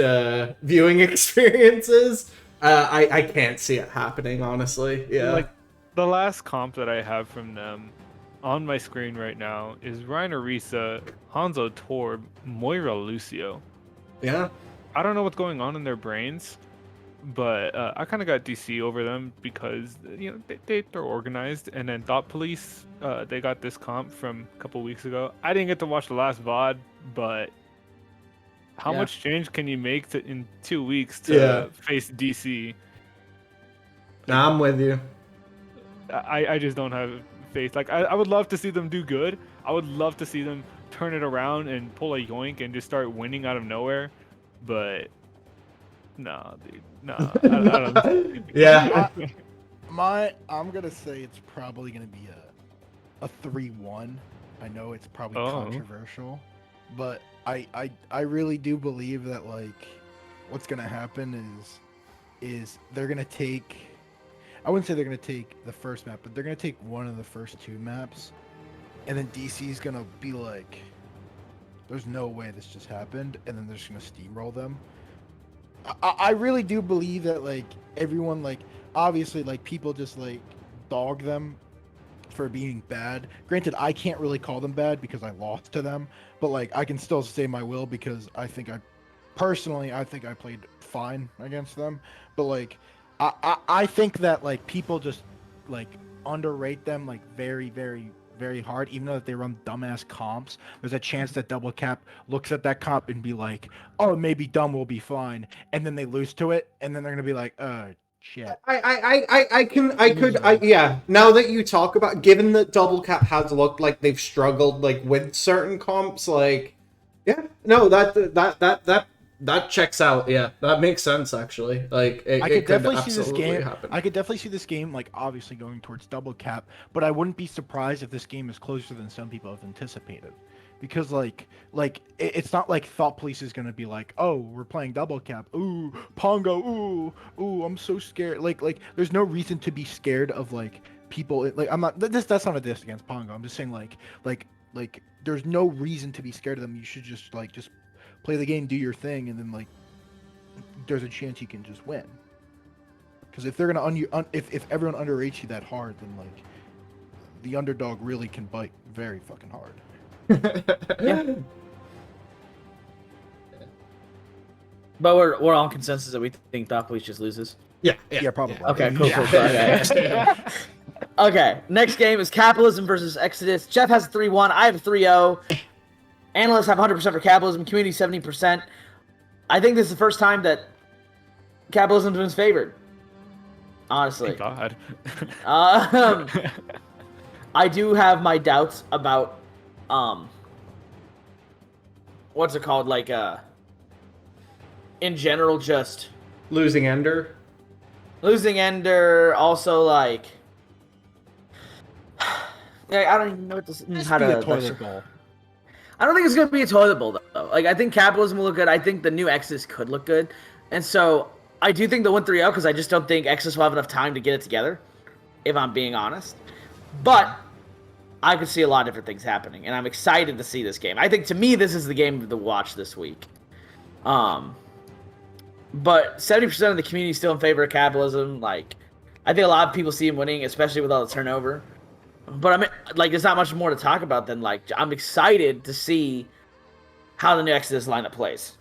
viewing experiences. I can't see it happening, honestly. Yeah. Like the last comp that I have from them on my screen right now is Reiner Risa, Hanzo Torb, Moira Lucio. Yeah. I don't know what's going on in their brains, but I kind of got DC over them because they're organized. And then Thought Police, they got this comp from a couple weeks ago. I didn't get to watch the last VOD, but how Yeah. much change can you make in 2 weeks to face DC? Nah, I'm with you. I just don't have faith. Like I would love to see them do good. I would love to see them turn it around and pull a yoink and just start winning out of nowhere. But no, dude, no. I don't. Yeah. I'm gonna say it's probably gonna be a 3-1. I know it's probably controversial, but I really do believe that like what's gonna happen is they're gonna take. I wouldn't say they're gonna take the first map, but they're gonna take one of the first 2 maps, and then DC's gonna be like, "There's no way this just happened," and then they're just gonna steamroll them. I really do believe that like everyone like obviously like people just like dog them for being bad. Granted, I can't really call them bad because I lost to them, but like I can still say my will because I think I played fine against them. But like I think that like people just like underrate them like very, very, very hard, even though they run dumbass comps. There's a chance that Double Cap looks at that comp and be like, "Oh, maybe dumb will be fine," and then they lose to it, and then they're gonna be like, shit." Yeah. Now that you talk about, given that Double Cap has looked like they've struggled like with certain comps, like, yeah, no, that checks out. Yeah, that makes sense actually. Like, I could definitely see this absolutely game. happen. I could definitely see this game like obviously going towards Double Cap, but I wouldn't be surprised if this game is closer than some people have anticipated. Because it's not like Thought Police is gonna be like, "Oh, we're playing Double Cap. Ooh, Pongo. Ooh, I'm so scared." Like there's no reason to be scared of like people. Like I'm not. That's not a diss against Pongo. I'm just saying like there's no reason to be scared of them. You should just play the game, do your thing, and then like there's a chance you can just win. Because if they're gonna if everyone underrates you that hard, then like the underdog really can bite very fucking hard. Yeah. But we're all in consensus that we think Thought Police just loses. Yeah, probably. Okay, cool. Okay. Okay, next game is Capitalism versus Exodus. Jeff has a 3-1. I have a 3-0. Analysts have 100% for Capitalism. Community 70%. I think this is the first time that Capitalism's been favored. Honestly. Thank God. I do have my doubts about what's it called? Like in general, just Losing Ender. Also, like, I don't even know what this. Just be a toilet bowl. I don't think it's gonna be a toilet bowl though. Like, I think Capitalism will look good. I think the new Exodus could look good, and so I do think they'll win 3-0 because I just don't think Exodus will have enough time to get it together. If I'm being honest, but I could see a lot of different things happening, and I'm excited to see this game. I think, to me, this is the game to watch this week. But 70% of the community is still in favor of Capitalism. Like, I think a lot of people see him winning, especially with all the turnover. But I mean, like, there's not much more to talk about than, like, I'm excited to see how the new Exodus lineup plays.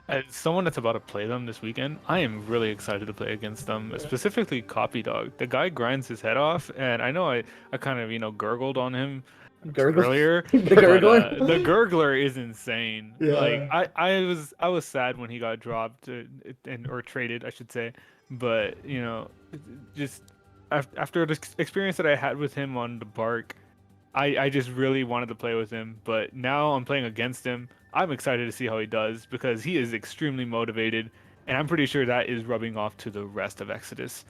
As someone that's about to play them this weekend, I am really excited to play against them, specifically Copy Dog. The guy grinds his head off, and I know I kind of, gurgled on him earlier. The gurgler? The gurgler is insane. Yeah. Like, I was sad when he got dropped or traded, I should say. But, just after the experience that I had with him on the Bark, I just really wanted to play with him. But now I'm playing against him. I'm excited to see how he does because he is extremely motivated, and I'm pretty sure that is rubbing off to the rest of Exodus.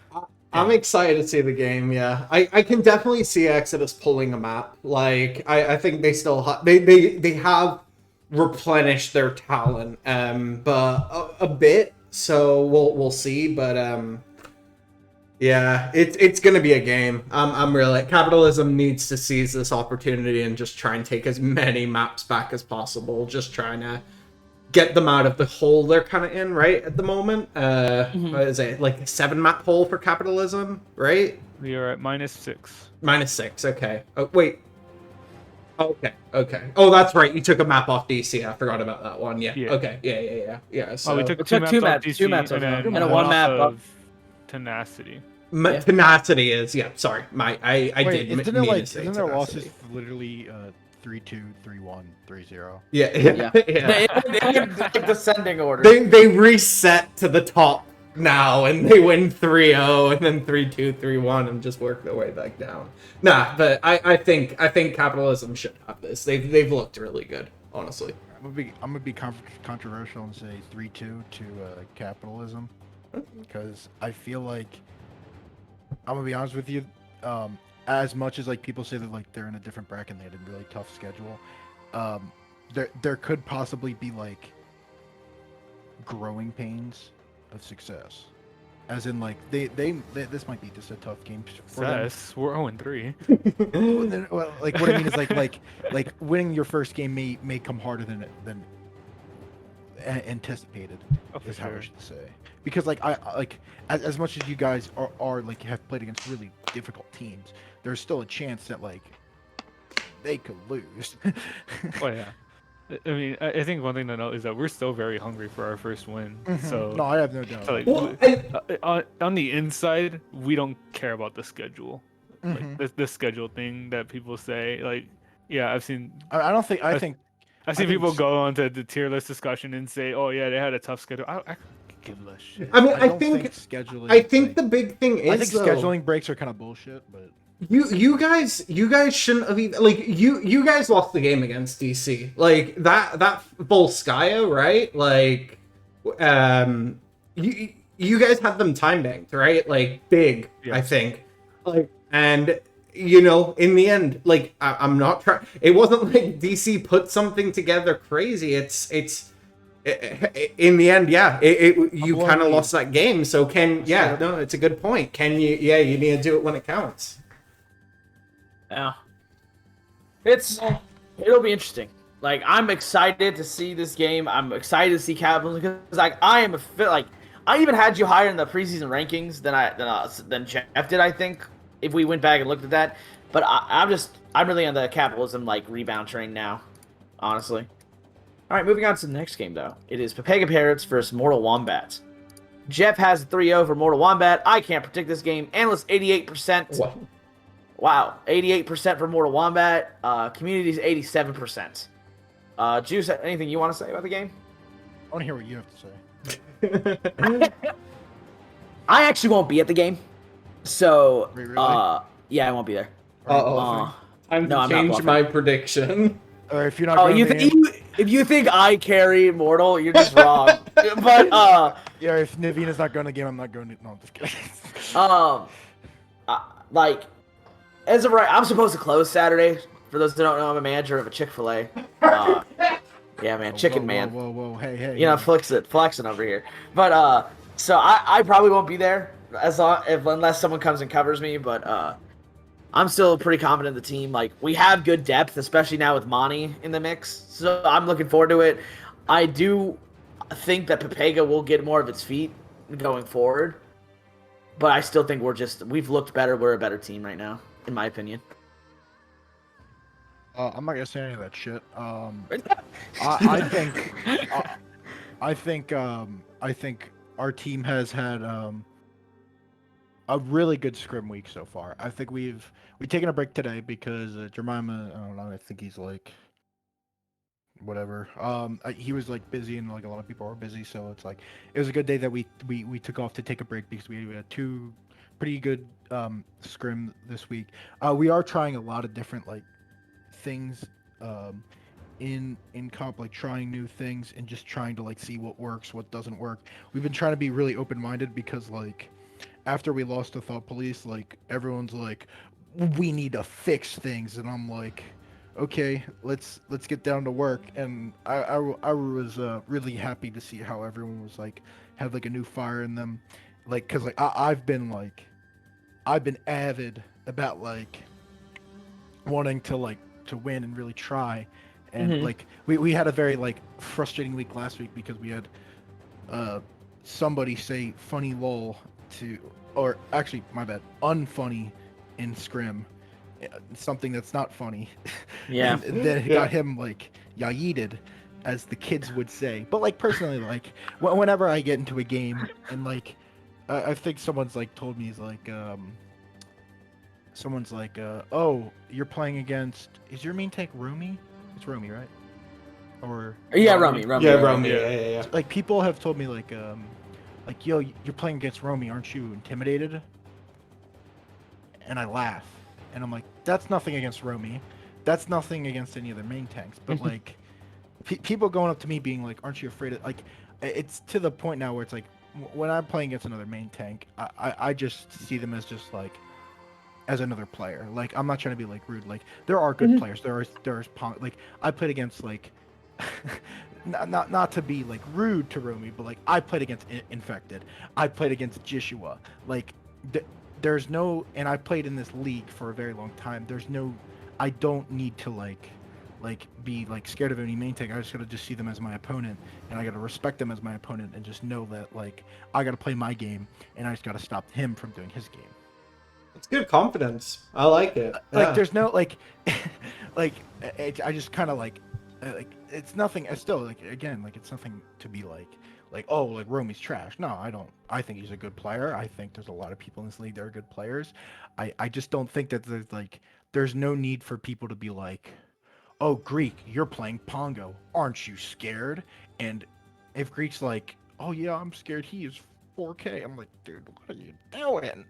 I'm excited to see the game. Yeah, I can definitely see Exodus pulling a map. Like I think they still they have replenished their talent, but a bit. So we'll see. But yeah, it's gonna be a game. I'm really capitalism needs to seize this opportunity and just try and take as many maps back as possible. Just trying to get them out of the hole they're kind of in right at the moment. What is it, like a 7-map hole for capitalism, right? We are at -6. -6. Okay. Oh wait. Okay. Oh, that's right. You took a map off DC. I forgot about that one. Yeah. Yeah. Okay. Yeah. So We took We two took maps two off maps, DC, two maps and off, then and a one one map off up. Tenacity. Yeah. Tenacity is sorry. I Wait, did isn't mean it like to say isn't their tenacity. losses literally 3-2, 3-1, 3-0? Yeah. Yeah. Yeah. They went like descending order. They reset to the top now and they win 3-0 and then 3-2, 3-1 and just work their way back down. Nah, but I think capitalism should have this. They've looked really good, honestly. I'm gonna be controversial and say 3-2 to capitalism, because I feel like, I'm gonna be honest with you, as much as like people say that like they're in a different bracket and they had a really tough schedule, there could possibly be like growing pains of success, as in like they this might be just a tough game for them. Success. We're 0-3. Well, like what I mean is like winning your first game may come harder than anticipated. Oh, for Is how I sure. should say. Because like I like as much as you guys are like have played against really difficult teams, there's still a chance that like they could lose. Oh yeah. I mean, I think one thing to note is that we're still very hungry for our first win. So, no, I have no doubt. so, like, Well, on the inside, we don't care about the schedule. Mhm. Like the schedule thing that people say. Like, yeah, I've seen I don't think I think I've seen think people s- go onto the tier list discussion and say, "Oh yeah, they had a tough schedule." I could give less shit. I mean, I don't think scheduling. I think like, the big thing is I think though, scheduling breaks are kind of bullshit, but you guys shouldn't have even, like you guys lost the game against DC. Like that Volskaya, right? Like you guys had them time banked, right? Like big, Yeah. I think. Like, and you know, in the end, like I'm not trying. It wasn't like DC put something together crazy. It's in the end, yeah. You blowing kind of lead. lost that game. So Straight up. no, it's a good point. Can you? Yeah, you need to do it when it counts. Yeah. It'll be interesting. Like I'm excited to see this game. I'm excited to see Capitalism because like I am like I even had you higher in the preseason rankings than Jeff did. I think if we went back and looked at that, but I'm really on the Capitalism like rebound train now, honestly. All right, moving on to the next game though. It is Pepega Parrots versus Mortal Wombat. Jeff has a 3-0 for Mortal Wombat. I can't predict this game. Analyst 88%. What? Wow, 88% for Mortal Wombat. Community's 87%. Juice, anything you want to say about the game? I want to hear what you have to say. I actually won't be at the game, so Wait, really? yeah, I won't be there. Uh-oh. Time No, to I'm not change bluffing. my prediction. Or if you're not Oh, going you to think if you think I carry Mortal, you're just wrong. But yeah, if Navina's not going to the game, I'm not going to. No, I'm just kidding. Like as of right, I'm supposed to close Saturday. For those that don't know, I'm a manager of a Chick-fil-A. Yeah, man, Chicken Man. Whoa, hey. You know, flexing over here. But so I probably won't be there unless someone comes and covers me. But I'm still pretty confident in the team. Like we have good depth, especially now with Monty in the mix. So I'm looking forward to it. I do think that Pepega will get more of its feet going forward. But I still think we've looked better. We're a better team right now, in my opinion. I'm not gonna say any of that shit. I think our team has had a really good scrim week so far. I think we've taken a break today because Jemima, I don't know, I think he's like whatever. He was like busy and like a lot of people are busy, so it's like it was a good day that we took off to take a break because we had 2 pretty good scrim this week. We are trying a lot of different like things in comp, like trying new things and just trying to like see what works, what doesn't work. We've been trying to be really open-minded because like after we lost to Thought Police, like everyone's like, we need to fix things, and I'm like, okay, let's get down to work. And I was really happy to see how everyone was like had like a new fire in them, like because like I've been avid about like wanting to win and really try, and like we had a very like frustrating week last week because we had somebody say funny lol to, or actually my bad, unfunny in scrim, something that's not funny. Yeah. And then it got him like yeeted, as the kids would say. But like personally, like whenever I get into a game and like I think someone's like told me, someone's like, oh, you're playing against, is your main tank Romy? It's Romy, right? Or Yeah, Romy. Yeah, Romy. Yeah. like people have told me like yo, you're playing against Romy, aren't you intimidated? And I laugh, and I'm like, that's nothing against Romy, that's nothing against any other main tanks, but like people going up to me being like, aren't you afraid of, like, it's to the point now where it's like when I'm playing against another main tank, I just see them as just like as another player. Like I'm not trying to be like rude. Like there are good players. There's like I played against like not to be like rude to Romy, but like I played against Infected. I played against Jishua. Like there's no, and I played in this league for a very long time. There's no, I don't need to like be like scared of any main tank. I just gotta just see them as my opponent, and I gotta respect them as my opponent, and just know that like I gotta play my game, and I just gotta stop him from doing his game. It's good confidence. I like it. Like there's no like I just kind of like it's nothing. It's still like, again, like it's nothing to be like oh, like Romy's trash. No, I don't. I think he's a good player. I think there's a lot of people in this league that are good players. I just don't think that there's no need for people to be like, oh, Greek, you're playing Pongo, aren't you scared? And if Greek's like, oh yeah, I'm scared, he is 4K. I'm like, dude, what are you doing?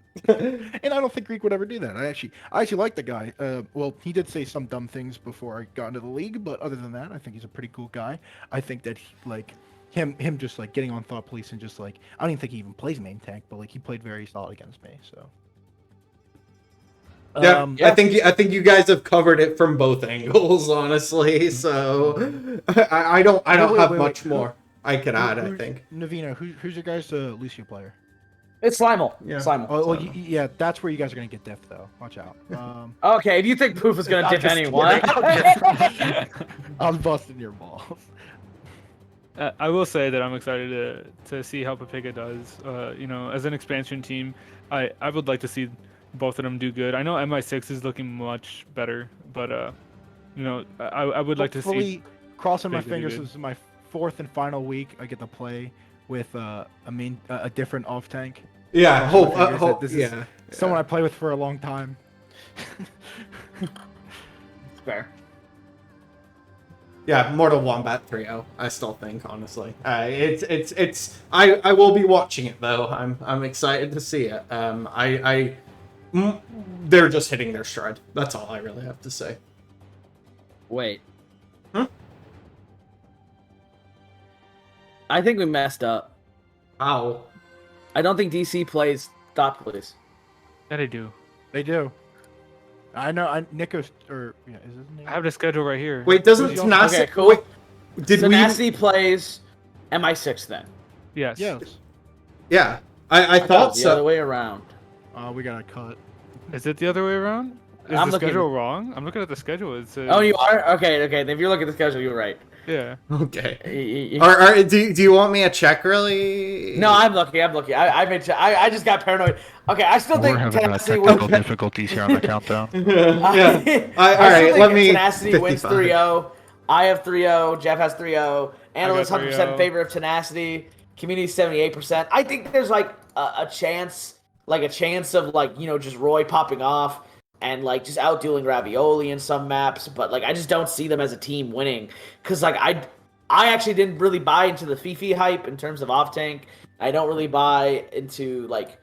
And I don't think Greek would ever do that. I actually like the guy. Well, he did say some dumb things before I got into the league, but other than that, I think he's a pretty cool guy. I think that him just like getting on Thought Police and just like, I don't even think he even plays main tank, but like he played very solid against me. So yeah, I think you guys have covered it from both angles, honestly. So I don't have much more I could add. I think Navina, who's your guys' Lucio player? It's Slimal. Yeah. Slimal. Oh, well, yeah, that's where you guys are gonna get diff though. Watch out. Okay, do you think Poof is gonna I'm diff just anyone? I'm busting your balls. I will say that I'm excited to see how Papiga does. You know, as an expansion team, I would like to see both of them do good. I know MI6 is looking much better, but you know, I would like to see. Crossing my Papiga do fingers, good. this is my fourth and final week. I get to play with a different off tank. yeah, This is someone I play with for a long time. Fair. Yeah, Mortal Wombat 3-0. I still think, honestly, it's. I will be watching it though. I'm excited to see it. They're just hitting their stride. That's all I really have to say. Wait. Huh? I think we messed up. Ow. I don't think DC plays Thought Police. Yeah, they do. They do. I know. Nico's, or yeah, is his name? I have the schedule right here. Wait, doesn't Who's the Tenacity? Okay, cool. Wait, did Tenacity plays MI6 then. Yes. Yes. Yeah, I It thought was the other so. way around. We got a cut. Is it the other way around? Is I'm the looking- schedule wrong? I'm looking at the schedule. It says, Oh, you are? Okay. If you're looking at the schedule, you're right. Yeah. Okay. Y- Do you want me to check really? No, I'm looking. I made sure. I just got paranoid. Okay, I still think We're having Tenacity technical wins. difficulties here on the countdown. Yeah. I All right. still Let think me. Tenacity wins 55. 3-0. I have 3-0. Jeff has 3-0. Analysts 100% in 3-0. favor of Tenacity. Community 78%. I think there's like a chance of like, you know, just Roy popping off and like just outdueling Ravioli in some maps, but like I just don't see them as a team winning because like I actually didn't really buy into the Fifi hype in terms of off tank. I don't really buy into like,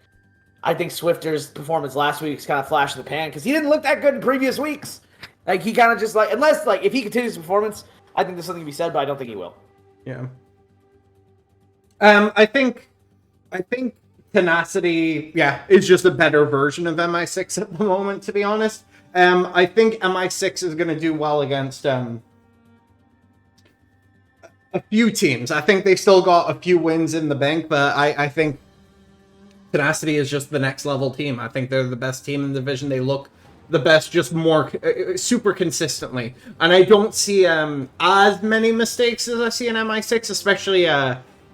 I think Swifter's performance last week is kind of flash in the pan because he didn't look that good in previous weeks. Like he kind of just like, unless like if he continues his performance, I think there's something to be said, but I don't think he will. Yeah. I think Tenacity, is just a better version of MI6 at the moment, to be honest. I think MI6 is going to do well against a few teams. I think they still got a few wins in the bank, but I think Tenacity is just the next level team. I think they're the best team in the division. They look the best, just more super consistently. And I don't see as many mistakes as I see in MI6, especially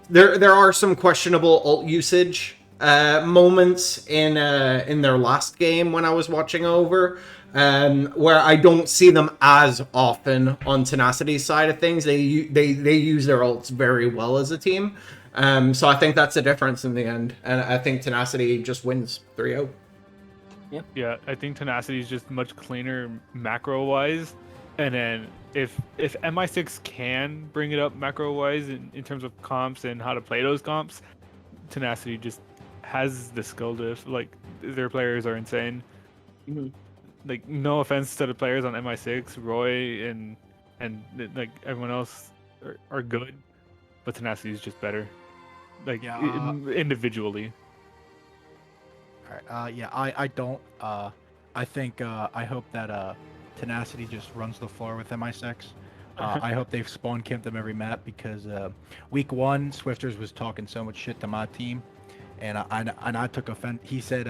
there are some questionable ult usage moments in their last game when I was watching over, where I don't see them as often on Tenacity's side of things. They use their ults very well as a team. So I think that's the difference in the end, and I think Tenacity just wins 3-0. Yeah, I think Tenacity is just much cleaner macro-wise, and then if MI6 can bring it up macro-wise in terms of comps and how to play those comps, Tenacity just has the skill to, like, their players are insane. Mm-hmm. Like, no offense to the players on MI6, Roy and like everyone else are good, but Tenacity is just better, like individually. All right. I don't. I think. I hope that Tenacity just runs the floor with MI6. I hope they've spawn camped them every map because week 1, Swifters was talking so much shit to my team, and I took offense. He said,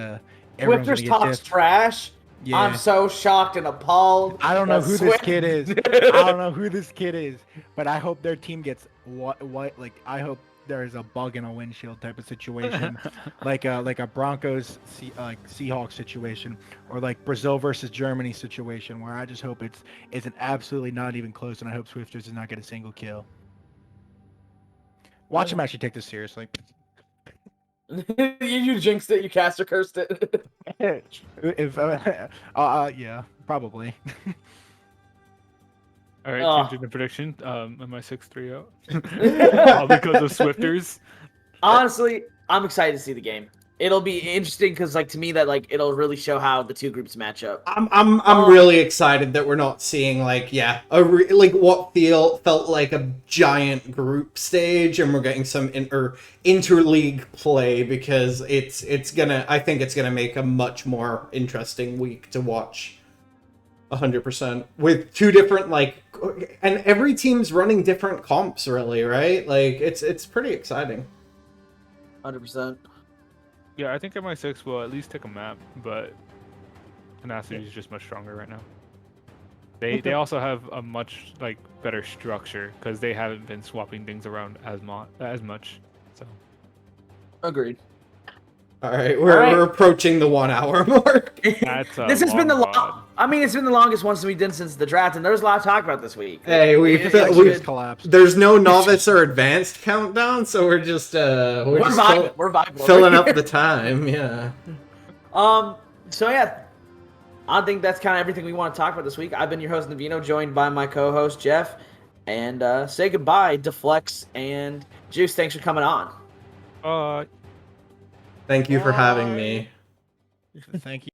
everyone's Swifters gonna get talks diffed. trash. Yeah. I'm so shocked and appalled. I don't know that who Swift- this kid is. I don't know who this kid is, but I hope their team gets what like I hope there is a bug in a windshield type of situation, like a Broncos Seahawks situation, or like Brazil versus Germany situation, where I just hope it's an absolutely not even close, and I hope Swifters does not get a single kill. Watch him actually take this seriously. You jinxed it. You caster cursed it. If yeah, probably. All right, changing the prediction. MI6 3-0. All because of Swifters. Honestly, I'm excited to see the game. It'll be interesting because, like, to me, that like it'll really show how the two groups match up. I'm really excited that we're not seeing like what felt like a giant group stage, and we're getting some interleague play, because I think it's gonna make a much more interesting week to watch. 100%, with two different and every team's running different comps, really, right? Like it's pretty exciting. 100%. Yeah, I think MI6 will at least take a map, but Tenacity is just much stronger right now. They also have a much better structure because they haven't been swapping things around as much. So Agreed. All right, we're approaching the 1 hour mark. That's This has been it's been the longest one we did since the draft, and there's a lot to talk about this week. Hey, we've collapsed. There's no novice or advanced countdown, so we're just vibing. filling up the time. Yeah. So yeah, I think that's kind of everything we want to talk about this week. I've been your host Navino, joined by my co-host Jeff, and say goodbye, Deflex and Juice. Thanks for coming on. Thank you for having me. Thank you.